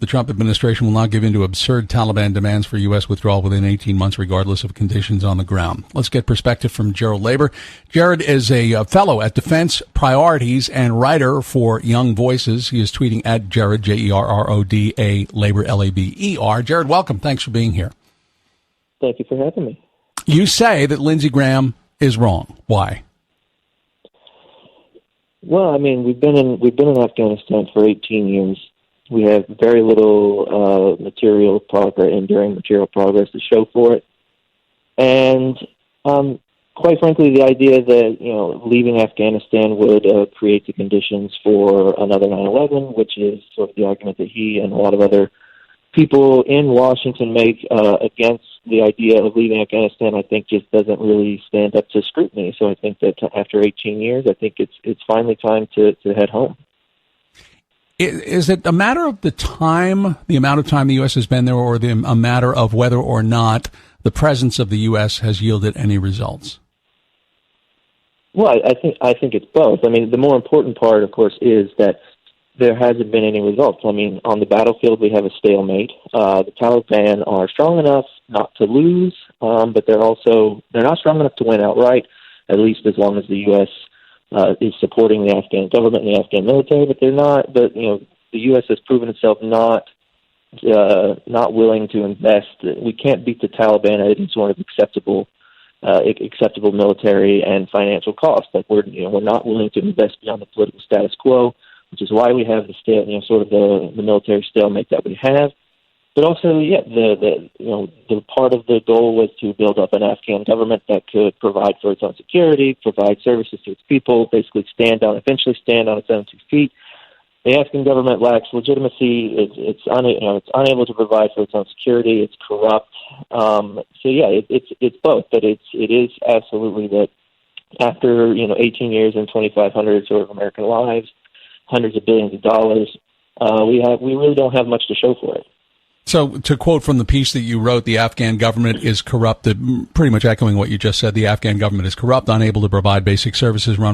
The Trump administration will not give in to absurd Taliban demands for U.S. withdrawal within 18 months, regardless of conditions on the ground. Let's get perspective from Jerrod Laber. Jerrod is a fellow at Defense Priorities and writer for Young Voices. He is tweeting at Jerrod, Jerroda, Laber, Laber. Jerrod, welcome. Thanks for being here. Thank you for having me. You say that Lindsey Graham is wrong. Why? Well, I mean, we've been in Afghanistan for 18 years. We have very little material progress, enduring material progress to show for it. And quite frankly, the idea that, leaving Afghanistan would create the conditions for another 9/11, which is sort of the argument that he and a lot of other people in Washington make against the idea of leaving Afghanistan, I think just doesn't really stand up to scrutiny. So I think that after 18 years, I think it's finally time to head home. Is it a matter of the amount of time the U.S. has been there, or a matter of whether or not the presence of the U.S. has yielded any results? Well, I think it's both. I mean, the more important part, of course, is that there hasn't been any results. I mean, on the battlefield, we have a stalemate. The Taliban are strong enough not to lose, but they're not strong enough to win outright, at least as long as the U.S. Is supporting the Afghan government and the Afghan military, but they're not. But the U.S. has proven itself not willing to invest. We can't beat the Taliban at any sort of acceptable military and financial cost. Like we're not willing to invest beyond the political status quo, which is why we have the military stalemate that we have. But also, the part of the goal was to build up an Afghan government that could provide for its own security, provide services to its people, basically eventually stand on its own 2 feet. The Afghan government lacks legitimacy. It's unable to provide for its own security. It's corrupt. It's both. But it is absolutely that after 18 years and 2,500 sort of American lives, hundreds of billions of dollars, we really don't have much to show for it. So, to quote from the piece that you wrote, the Afghan government is corrupt, pretty much echoing what you just said, the Afghan government is corrupt, unable to provide basic services, run